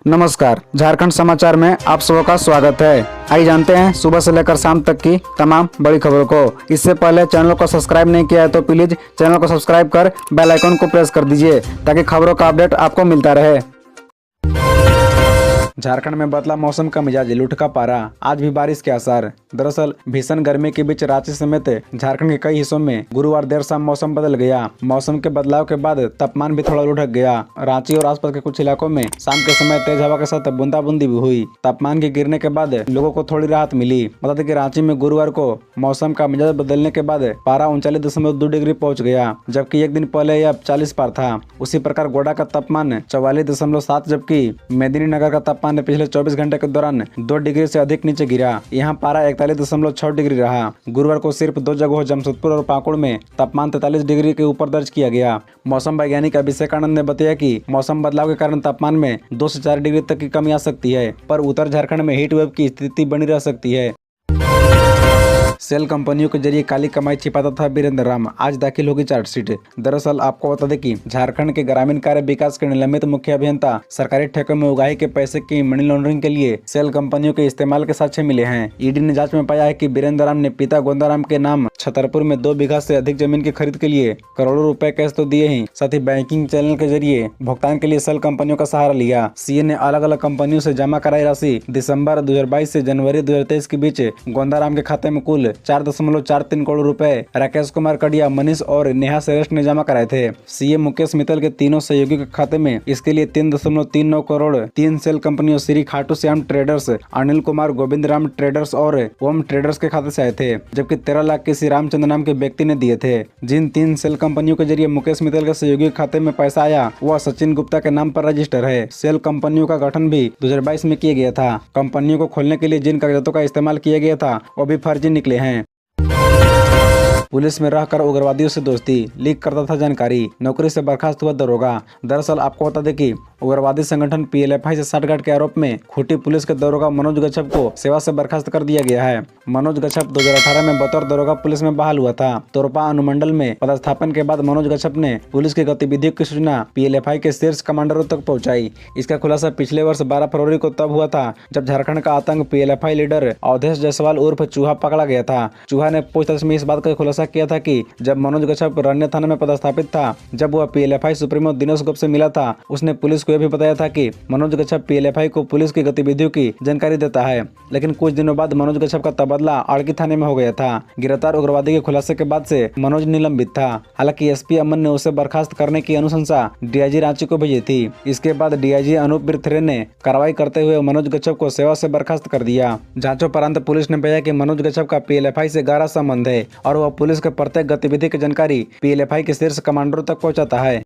नमस्कार, झारखंड समाचार में आप सबका स्वागत है। आइए जानते हैं सुबह से लेकर शाम तक की तमाम बड़ी खबरों को। इससे पहले चैनल को सब्सक्राइब नहीं किया है तो प्लीज चैनल को सब्सक्राइब कर बेल आइकन को प्रेस कर दीजिए ताकि खबरों का अपडेट आपको मिलता रहे। झारखंड में बदला मौसम का मिजाज, लुढ़का का पारा, आज भी बारिश के आसार। दरअसल भीषण गर्मी के बीच रांची समेत झारखंड के कई हिस्सों में गुरुवार देर शाम मौसम बदल गया। मौसम के बदलाव के बाद तापमान भी थोड़ा लुढ़क गया। रांची और आसपास के कुछ इलाकों में शाम के समय तेज हवा के साथ बूंदाबूंदी भी हुई। तापमान के गिरने के बाद लोगों को थोड़ी राहत मिली। बता दें कि रांची में गुरुवार को मौसम का मिजाज बदलने के बाद पारा 39.2 डिग्री पहुँच गया, जबकि एक दिन पहले यह 40 पार था। उसी प्रकार गोड्डा का तापमान 44.7, जबकि मेदिनीनगर का तापमान पिछले 24 घंटे के दौरान 2 डिग्री से अधिक नीचे गिरा। यहाँ पारा 41.6 डिग्री रहा। गुरुवार को सिर्फ 2 जगहों जमशेदपुर और पाकुड़ में तापमान 43 डिग्री के ऊपर दर्ज किया गया। मौसम वैज्ञानिक अभिषेक आनंद ने बताया कि मौसम बदलाव के कारण तापमान में 2 से 4 डिग्री तक की कमी आ सकती है, पर उत्तर झारखंड में हीट वेव की स्थिति बनी रह सकती है। सेल कंपनियों के जरिए काली कमाई छिपाता था वीरेंद्र राम, आज दाखिल होगी चार्जशीट। दरअसल आपको बता दें कि झारखंड के ग्रामीण कार्य विकास के निलंबित मुख्य अभियंता सरकारी ठेकों में उगाही के पैसे की मनी लॉन्ड्रिंग के लिए सेल कंपनियों के इस्तेमाल के साक्ष्य मिले हैं। ईडी ने जांच में पाया है कि वीरेंद्र राम ने पिता गोंदाराम के नाम छतरपुर में 2 बीघा से अधिक जमीन की खरीद के लिए करोड़ों रुपए कैश तो दिए ही, साथ ही बैंकिंग चैनल के जरिए भुगतान के लिए सेल कंपनियों का सहारा लिया। सीए ने अलग अलग कंपनियों से जमा कराई राशि दिसंबर 2022 से जनवरी 2023 के बीच गोंदाराम के खाते में कुल 4.43 करोड़ रुपए राकेश कुमार कडिया, मनीष और नेहा श्रेष्ठ ने जमा कराए थे। सीएम मुकेश मित्तल के तीनों सहयोगियों के खाते में इसके लिए 3.39 करोड़ 3 सेल कंपनियों श्री खाटू श्याम ट्रेडर्स, अनिल कुमार गोविंद राम ट्रेडर्स और ओम ट्रेडर्स के खाते से आए थे, जबकि 13 लाख किसी रामचंद्र नाम के व्यक्ति ने दिए थे। जिन 3 सेल कंपनियों के जरिए मुकेश मित्तल के सहयोगियों के खाते में पैसा आया वह सचिन गुप्ता के नाम पर रजिस्टर है। सेल कंपनियों का गठन भी 2022 में किया गया था। कंपनियों को खोलने के लिए जिन कागजातों का इस्तेमाल किया गया था वो भी फर्जी निकले हैं। पुलिस में रहकर उग्रवादियों से दोस्ती, लीक करता था जानकारी, नौकरी से बर्खास्त हुआ दरोगा। दरअसल आपको बता दें कि उग्रवादी संगठन पीएलएफआई से साठगांठ के आरोप में खूंटी पुलिस के दरोगा मनोज गच्छप को सेवा से बर्खास्त कर दिया गया है। मनोज गच्छप 2018 में बतौर दरोगा पुलिस में बहाल हुआ था। तोरपा अनुमंडल में पदस्थापन के बाद मनोज गच्छप ने पुलिस की गतिविधियों की सूचना पीएलएफआई के शीर्ष कमांडरों तक पहुंचाई। इसका खुलासा पिछले वर्ष 12 फरवरी को तब हुआ था जब झारखंड का आतंक पीएलएफआई लीडर अवधेश जायसवाल उर्फ चूहा पकड़ा गया था। चूहा ने पूछताछ में इस बात का खुलासा किया था कि जब मनोज गच्छप रन्य थाना में पदस्थापित था, जब वह पीएलएफआई सुप्रीमो दिनेश गुप्ता से मिला था, उसने पुलिस को यह भी बताया था कि मनोज गच्छप पीएलएफआई को पुलिस की गतिविधियों की जानकारी देता है। लेकिन कुछ दिनों बाद मनोज गच्छप का तबादला अड़की थाने में हो गया था। गिरफ्तार उग्रवादी के खुलासे के बाद से मनोज निलंबित था। हालांकि एसपी अमन ने उसे बर्खास्त करने की अनुशंसा डीआईजी रांची को भेजी थी। इसके बाद डीआईजी अनूप बिरथरे ने कार्रवाई करते हुए मनोज गच्छप को सेवा से बर्खास्त कर दिया। जांचोपरांत पुलिस ने बताया कि मनोज गच्छप का पीएलएफआई से गहरा संबंध है और वह पुलिस के प्रत्येक गतिविधि की जानकारी पीएलएफआई के शीर्ष कमांडरों तक पहुंचाता है।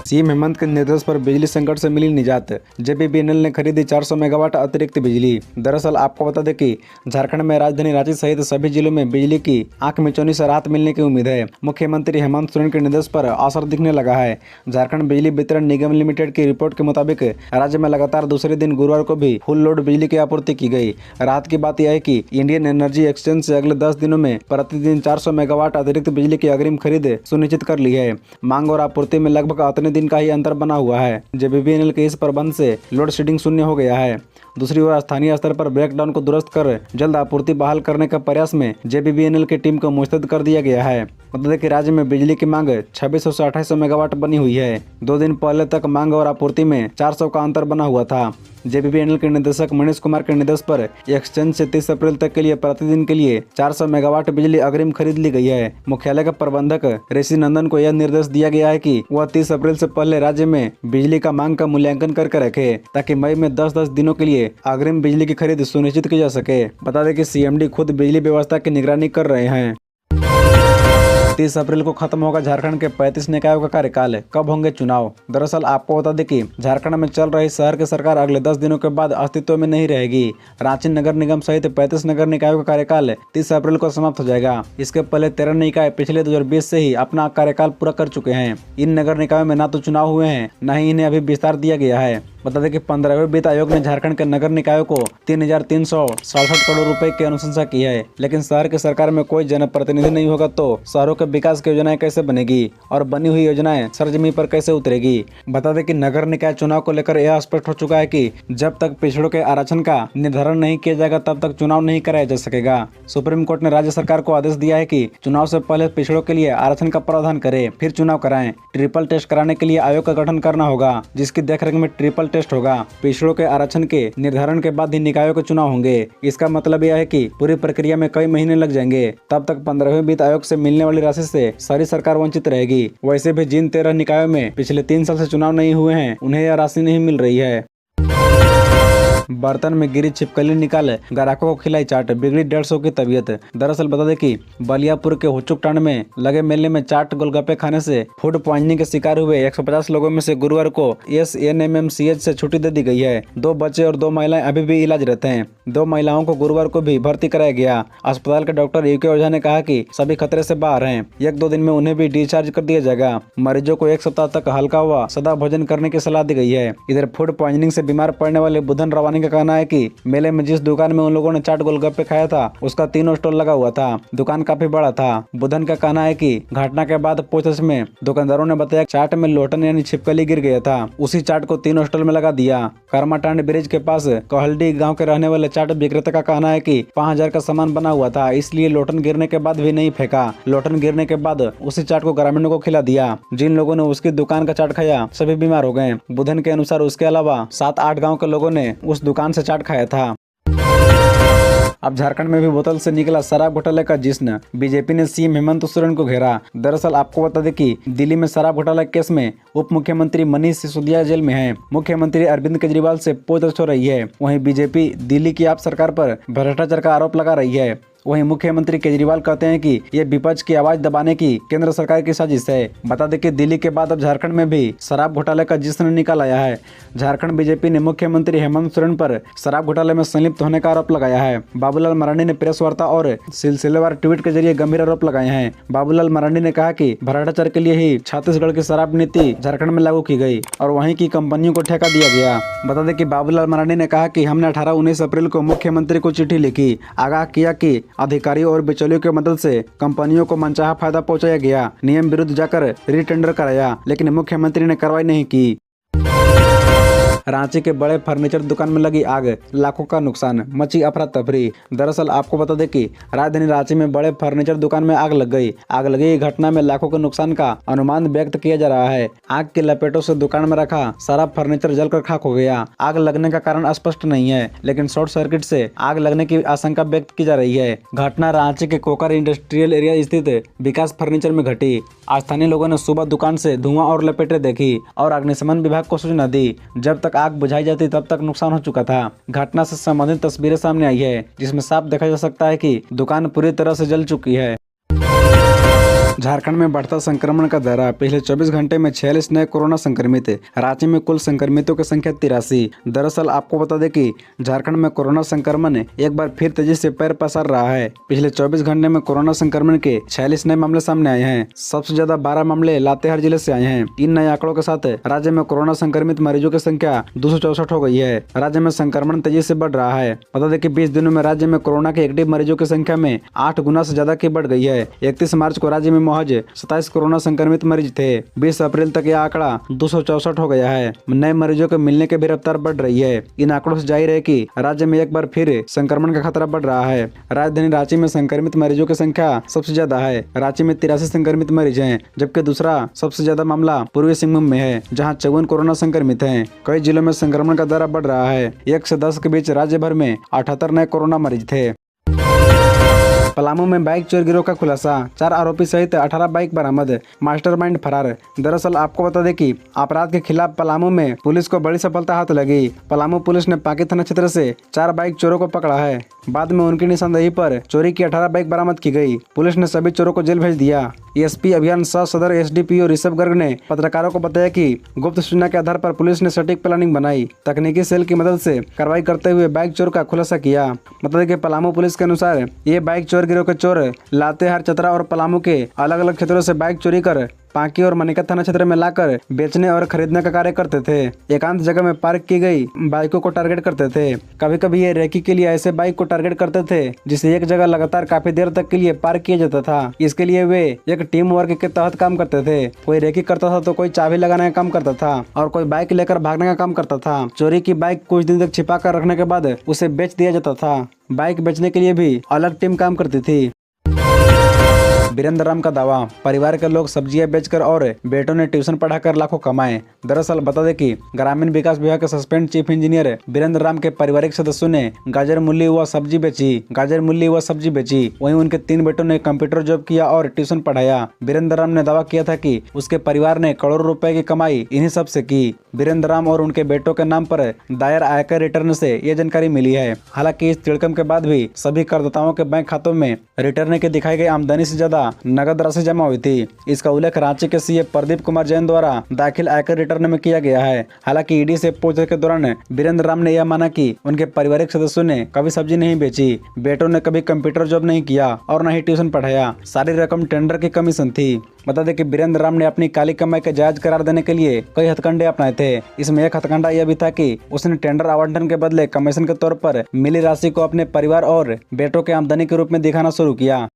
सीएम हेमंत के निर्देश पर बिजली संकट से मिली निजात, जेबीबीएनएल ने खरीदी 400 मेगावाट अतिरिक्त बिजली। दरअसल आपको बता दें कि झारखंड में राजधानी रांची सहित सभी जिलों में बिजली की आंख मिचौनी से राहत मिलने की उम्मीद है। मुख्यमंत्री हेमंत सोरेन के निर्देश पर असर दिखने लगा है। झारखंड बिजली वितरण निगम लिमिटेड की रिपोर्ट के मुताबिक राज्य में लगातार दूसरे दिन गुरुवार को भी फुल लोड बिजली की आपूर्ति की गई। राहत की बात यह है कि इंडियन एनर्जी एक्सचेंज से अगले 10 दिनों में प्रतिदिन 400 मेगावाट अतिरिक्त बिजली की अग्रिम खरीद सुनिश्चित कर ली है। मांग और आपूर्ति में लगभग उतने दिन का ही अंतर बना हुआ है। जेबीबीएनएल के इस प्रबंध से लोड शेडिंग शून्य हो गया है। दूसरी ओर स्थानीय स्तर पर ब्रेकडाउन को दुरुस्त कर जल्द आपूर्ति बहाल करने का प्रयास में जेबीबीएनएल की टीम को मुस्तैद कर दिया गया है। बता दें कि राज्य में बिजली की मांग 2600 से 2800 मेगावाट बनी हुई है। 2 दिन पहले तक मांग और आपूर्ति में 400 का अंतर बना हुआ था। जेबीबीएनएल के निदेशक मनीष कुमार के निर्देश पर एक्सचेंज से 30 अप्रैल तक के लिए प्रतिदिन के लिए 400 मेगावाट बिजली अग्रिम खरीद ली गई है। मुख्यालय के प्रबंधक ऋषि नंदन को यह निर्देश दिया गया है कि वह 30 अप्रैल से पहले राज्य में बिजली का मांग का मूल्यांकन करके रखे, ताकि मई में 10-10 दिनों के लिए अग्रिम बिजली की खरीद सुनिश्चित की जा सके। बता दें कि सीएमडी खुद बिजली व्यवस्था की निगरानी कर रहे हैं। 30 अप्रैल को खत्म होगा झारखंड के 35 निकायों का कार्यकाल, कब होंगे चुनाव। दरअसल आपको बता दें कि झारखंड में चल रही शहर की सरकार अगले 10 दिनों के बाद अस्तित्व में नहीं रहेगी। रांची नगर निगम सहित 35 नगर निकायों का कार्यकाल 30 अप्रैल को समाप्त हो जाएगा। इसके पहले 13 निकाय पिछले 2020 से ही अपना कार्यकाल पूरा कर चुके हैं। इन नगर निकायों में न तो चुनाव हुए हैं, न ही इन्हें अभी विस्तार दिया गया है। बता दें कि 15वें वित्त आयोग ने झारखंड के नगर निकायों को 3,367 करोड़ रुपए की अनुशंसा की है, लेकिन शहर की सरकार में कोई जनप्रतिनिधि नहीं होगा तो शहरों के विकास की योजनाएं कैसे बनेगी और बनी हुई योजनाएं सरजमी पर कैसे उतरेगी। बता दें कि नगर निकाय चुनाव को लेकर यह स्पष्ट हो चुका है कि जब तक पिछड़ों के आरक्षण का निर्धारण नहीं किया जाएगा तब तक चुनाव नहीं कराया जा सकेगा। सुप्रीम कोर्ट ने राज्य सरकार को आदेश दिया है कि चुनाव से पहले पिछड़ों के लिए आरक्षण का प्रावधान करे, फिर चुनाव कराएं। ट्रिपल टेस्ट कराने के लिए आयोग का गठन करना होगा, जिसकी देखरेख में ट्रिपल टेस्ट होगा। पिछड़ों के आरक्षण के निर्धारण के बाद ही निकायों के चुनाव होंगे। इसका मतलब यह है कि पूरी प्रक्रिया में कई महीने लग जाएंगे। तब तक 15वें वित्त आयोग से मिलने वाली राशि से सारी सरकार वंचित रहेगी। वैसे भी जिन 13 निकायों में पिछले 3 साल से चुनाव नहीं हुए हैं उन्हें यह राशि नहीं मिल रही है। बर्तन में गिरी छिपकली निकाल ग्राहकों को खिलाई चाट, बिगड़ी 150 की तबीयत। दरअसल बता दें कि बलियापुर के हुचुकटांड में लगे मेले में चाट गोलगप्पे खाने से फूड पॉइजनिंग के शिकार हुए 150 लोगों में से गुरुवार को SNMMCH से छुट्टी दे दी गई है। 2 बच्चे और 2 महिलाएं अभी भी इलाज रहते हैं। 2 महिलाओं को गुरुवार को भी भर्ती कराया गया। अस्पताल के डॉक्टर UK ओझा ने कहा कि सभी खतरे से बाहर हैं। 1-2 दिन में उन्हें भी डिस्चार्ज कर दिया जाएगा। मरीजों को 1 सप्ताह तक हल्का व सादा भोजन करने की सलाह दी गई है। इधर फूड पॉइजनिंग से बीमार पड़ने वाले बुधन रवानी का कहना है कि मेले में जिस दुकान में उन लोगों ने चाट गोलगप्पे खाया था उसका 3 स्टॉल लगा हुआ था। दुकान काफी बड़ा था। बुधन का कहना है कि घटना के बाद पूछताछ में दुकानदारों ने बताया चाट में लोटन यानी छिपकली गिर गया था। उसी चाट को 3 स्टॉल में लगा दिया। कर्माटांड ब्रिज के पास कोहलडी गांव के रहने वाले चाट विक्रेता का कहना है कि 5,000 का सामान बना हुआ था, इसलिए लोटन गिरने के बाद भी नहीं फेंका। लोटन गिरने के बाद उसी चाट को ग्रामीणों को खिला दिया। जिन लोगों ने उसकी दुकान का चाट खाया सभी बीमार हो गए। बुधन के अनुसार उसके अलावा 7-8 गाँव के लोगों ने उस दुकान से चाट खाया था। अब झारखंड में भी बोतल से निकला शराब घोटाले का जिस्न, बीजेपी ने सीएम हेमंत सोरेन को घेरा। दरअसल आपको बता दें कि दिल्ली में शराब घोटाला केस में उप मुख्यमंत्री मनीष सिसोदिया जेल में हैं। मुख्यमंत्री अरविंद केजरीवाल से पूछताछ हो रही है। वहीं बीजेपी दिल्ली की आप सरकार पर भ्रष्टाचार का आरोप लगा रही है। वहीं मुख्यमंत्री केजरीवाल कहते हैं कि ये विपक्ष की आवाज दबाने की केंद्र सरकार की साजिश है। बता दें कि दिल्ली के बाद अब झारखंड में भी शराब घोटाले का जिस्न निकल आया है। झारखंड बीजेपी ने मुख्यमंत्री हेमंत सोरेन पर शराब घोटाले में संलिप्त होने का आरोप लगाया है। बाबूलाल मरांडी ने प्रेस वार्ता और सिलसिलेवार ट्वीट के जरिए गंभीर आरोप लगाए हैं। बाबूलाल मरांडी ने कहा कि भ्रष्टाचार के लिए ही छत्तीसगढ़ की शराब नीति झारखंड में लागू की गई और वहीं की कंपनियों को ठेका दिया गया। बता दें कि बाबूलाल मरांडी ने कहा कि हमने 18-19 अप्रैल को मुख्यमंत्री को चिट्ठी लिखी, आगाह किया कि अधिकारियों और बिचौलियों की मदद से कंपनियों को मनचाहा फायदा पहुंचाया गया। नियम विरुद्ध जाकर रीटेंडर कराया, लेकिन मुख्यमंत्री ने कार्रवाई नहीं की। रांची के बड़े फर्नीचर दुकान में लगी आग, लाखों का नुकसान, मची अफरा तफरी। दरअसल आपको बता दें कि राजधानी रांची में बड़े फर्नीचर दुकान में आग लग गई। आग लगी घटना में लाखों के नुकसान का अनुमान व्यक्त किया जा रहा है। आग की लपेटों से दुकान में रखा सारा फर्नीचर जलकर खाक हो गया। आग लगने का कारण स्पष्ट नहीं है, लेकिन शॉर्ट सर्किट से आग लगने की आशंका व्यक्त की जा रही है। घटना रांची के कोकर इंडस्ट्रियल एरिया स्थित विकास फर्नीचर में घटी। स्थानीय लोगों ने सुबह दुकान से धुआं और लपेटें देखी और अग्निशमन विभाग को सूचना दी। जब तक आग बुझाई जाती तब तक नुकसान हो चुका था। घटना से संबंधित तस्वीरें सामने आई है, जिसमें साफ देखा जा सकता है कि दुकान पूरी तरह से जल चुकी है। झारखंड में बढ़ता संक्रमण का दर, पिछले 24 घंटे में 46 नए कोरोना संक्रमित। रांची में कुल संक्रमितों की संख्या 83। दरअसल आपको बता दें कि झारखंड में कोरोना संक्रमण एक बार फिर तेजी से पैर पसार रहा है। पिछले 24 घंटे में कोरोना संक्रमण के 46 नए मामले सामने आए हैं। सबसे ज्यादा 12 मामले लातेहार जिले से आए हैं। इन नए आंकड़ों के साथ राज्य में कोरोना संक्रमित मरीजों की संख्या 264 हो गई है। राज्य में संक्रमण तेजी से बढ़ रहा है। बता दें कि 20 दिनों में राज्य में कोरोना के एक्टिव मरीजों की संख्या में 8 गुना से ज्यादा की बढ़ गई है। 31 मार्च को राज्य में महज 27 कोरोना संक्रमित मरीज थे। 20 अप्रैल तक यह आंकड़ा 264 हो गया है। नए मरीजों के मिलने की भी रफ्तार बढ़ रही है। इन आंकड़ों से जाहिर है कि राज्य में एक बार फिर संक्रमण का खतरा बढ़ रहा है। राजधानी रांची में संक्रमित मरीजों की संख्या सबसे ज्यादा है। रांची में 83 संक्रमित मरीज हैं, जबकि दूसरा सबसे ज्यादा मामला पूर्वी सिंहभूम में है, जहाँ 54 कोरोना संक्रमित हैं। कई जिलों में संक्रमण का दर बढ़ रहा है। 1 से 10 के बीच राज्य भर में 78 नए कोरोना मरीज थे। पलामू में बाइक चोर गिरोह का खुलासा, 4 आरोपी सहित 18 बाइक बरामद, मास्टरमाइंड फरार। दरअसल आपको बता दें कि अपराध के खिलाफ पलामू में पुलिस को बड़ी सफलता हाथ लगी। पलामू पुलिस ने पाकी थाना क्षेत्र से 4 बाइक चोरों को पकड़ा है। बाद में उनकी निशानदेही पर चोरी की 18 बाइक बरामद की गई। पुलिस ने सभी चोरों को जेल भेज दिया। एसपी अभियान सह सदर SDPO ऋषभ गर्ग ने पत्रकारों को बताया कि गुप्त सूचना के आधार पर पुलिस ने सटीक प्लानिंग बनाई, तकनीकी सेल की मदद से कार्रवाई करते हुए बाइक चोर का खुलासा किया। बता दें कि पलामू पुलिस के अनुसार ये बाइक चोर गिरोह के चोर लातेहार, चतरा और पलामू के अलग अलग क्षेत्रों से बाइक चोरी कर पांकी और मनिका थाना क्षेत्र में लाकर बेचने और खरीदने का कार्य करते थे। एकांत जगह में पार्क की गई बाइकों को टारगेट करते थे। कभी कभी ये रेकी के लिए ऐसे बाइक को टारगेट करते थे जिसे एक जगह लगातार काफी देर तक के लिए पार्क किया जाता था। इसके लिए वे एक टीम वर्क के तहत काम करते थे। कोई रेकी करता था तो कोई चाबी लगाने का काम करता था और कोई बाइक लेकर भागने का काम करता था। चोरी की बाइक कुछ दिन तक छिपा कर रखने के बाद उसे बेच दिया जाता था। बाइक बेचने के लिए भी अलग टीम काम करती थी। वीरेंद्र राम का दावा, परिवार के लोग सब्जियां बेचकर और बेटों ने ट्यूशन पढ़ाकर लाखों कमाए। दरअसल बता दें कि ग्रामीण विकास विभाग के suspend chief engineer Virendra Ram के पारिवारिक सदस्यों ने गाजर मूली व सब्जी बेची। वहीं उनके 3 बेटों ने कंप्यूटर जॉब किया और ट्यूशन पढ़ाया। वीरेंद्र राम ने दावा किया था कि उसके परिवार ने करोड़ों रुपए की कमाई इन्हीं सब से की। वीरेंद्र राम और उनके बेटों के नाम पर दायर आयकर रिटर्न से ये जानकारी मिली है। हालांकि इस तिड़कम के बाद भी सभी करदाताओं के बैंक खातों में रिटर्न के दिखाई गई आमदनी से ज्यादा नगद राशि जमा हुई थी। इसका उल्लेख रांची के सीए प्रदीप कुमार जैन द्वारा दाखिल आयकर रिटर्न में किया गया है। हालांकि ईडी से पूछताछ के दौरान वीरेंद्र राम ने यह माना कि उनके पारिवारिक सदस्यों ने कभी सब्जी नहीं बेची, बेटों ने कभी कंप्यूटर जॉब नहीं किया और न ही ट्यूशन पढ़ाया। सारी रकम टेंडर की कमीशन थी। बता दें कि वीरेंद्र राम ने अपनी काली कमाई का जायज करार देने के लिए कई हथकंडे अपनाए थे। इसमें एक हथकंडा यह भी था कि उसने टेंडर आवंटन के बदले कमीशन के तौर पर मिली राशि को अपने परिवार और बेटों के आमदनी के रूप में दिखाना शुरू किया।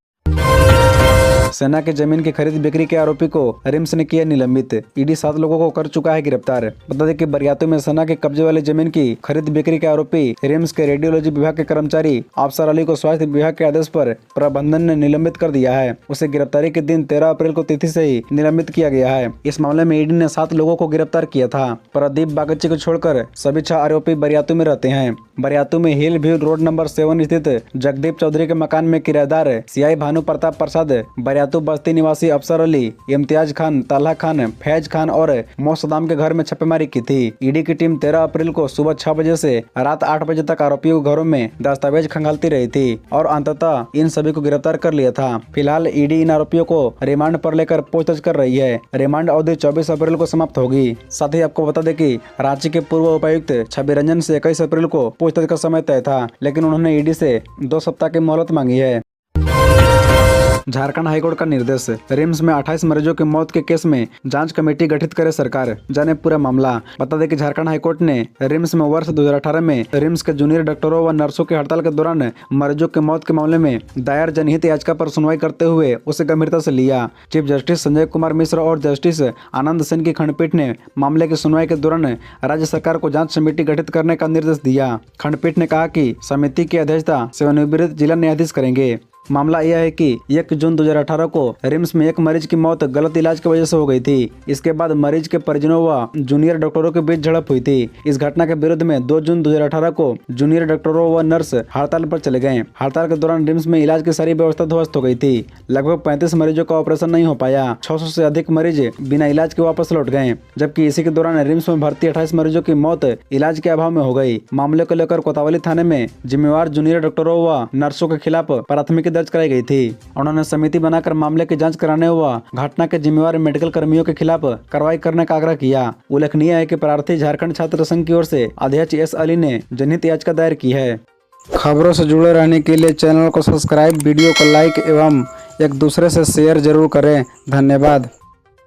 सेना की जमीन की खरीद बिक्री के आरोपी को रिम्स ने किया निलंबित। ईडी 7 लोगों को कर चुका है गिरफ्तार। बता दें कि बरियातू में सेना के कब्जे वाली जमीन की खरीद बिक्री के आरोपी रिम्स के रेडियोलॉजी विभाग के कर्मचारी अफसर अली को स्वास्थ्य विभाग के आदेश पर प्रबंधन ने निलंबित कर दिया है। उसे गिरफ्तारी के दिन 13 अप्रैल को तिथि से ही निलंबित किया गया है। इस मामले में ईडी ने 7 लोगों को गिरफ्तार किया था। प्रदीप बागची को छोड़कर सभी 6 आरोपी बरियातू में रहते हैं। बरियातू में हिल व्यू रोड नंबर 7 स्थित जगदीप चौधरी के मकान में किराएदार सीआई भानु प्रताप प्रसाद, बरियातू बस्ती निवासी अफसर अली, इम्तियाज खान, ताल्हा खान, फैज खान और मोसदाम के घर में छापेमारी की थी। ईडी की टीम 13 अप्रैल को सुबह 6 बजे से रात 8 बजे तक आरोपियों के घरों में दस्तावेज खंगालती रही थी और अंततः इन सभी को गिरफ्तार कर लिया था। फिलहाल ईडी इन आरोपियों को रिमांड पर लेकर पूछताछ कर रही है। रिमांड अवधि 24 अप्रैल को समाप्त होगी। साथ ही आपको बता दें कि रांची के पूर्व उपायुक्त छवि रंजन से 21 अप्रैल को पूछताछ का समय तय था, लेकिन उन्होंने ईडी से 2 सप्ताह की मोहलत मांगी है। झारखंड हाईकोर्ट का निर्देश, रिम्स में 28 मरीजों की मौत के केस में जांच कमेटी गठित करे सरकार। जाने पूरा मामला। बता दें कि झारखंड हाईकोर्ट ने रिम्स में वर्ष 2018 में रिम्स के जूनियर डॉक्टरों व नर्सों की हड़ताल के दौरान मरीजों की मौत के मामले में दायर जनहित याचिका पर सुनवाई करते हुए उसे गंभीरता से लिया। चीफ जस्टिस संजय कुमार मिश्र और जस्टिस आनंद सेन की खंडपीठ ने मामले की सुनवाई के दौरान राज्य सरकार को जाँच समिति गठित करने का निर्देश दिया। खंडपीठ ने कहा कि समिति की अध्यक्षता सेवानिवृत्त जिला न्यायाधीश करेंगे। मामला यह है कि 1 जून 2018 को रिम्स में एक मरीज की मौत गलत इलाज की वजह से हो गई थी। इसके बाद मरीज के परिजनों व जूनियर डॉक्टरों के बीच झड़प हुई थी। इस घटना के विरोध में 2 जून 2018 को जूनियर डॉक्टरों व नर्स हड़ताल पर चले गए। हड़ताल के दौरान रिम्स में इलाज की सारी व्यवस्था ध्वस्त हो गई थी। लगभग 35 मरीजों का ऑपरेशन नहीं हो पाया। 600 से अधिक मरीज बिना इलाज के वापस लौट गए, जबकि इसी के दौरान रिम्स में भर्ती 28 मरीजों की मौत इलाज के अभाव में हो गई। मामले को लेकर कोतवाली थाने में जिम्मेवार जूनियर डॉक्टरों व नर्सों के खिलाफ प्राथमिकी दर्ज कराई गई थी। उन्होंने समिति बनाकर मामले की जांच कराने व घटना के जिम्मेवार मेडिकल कर्मियों के खिलाफ कार्रवाई करने का आग्रह किया। उल्लेखनीय है कि प्रार्थी झारखंड छात्र संघ की ओर से अध्यक्ष एस अली ने जनहित याचिका दायर की है। खबरों से जुड़े रहने के लिए चैनल को सब्सक्राइब, वीडियो को लाइक एवं एक दूसरे से शेयर जरूर करें। धन्यवाद।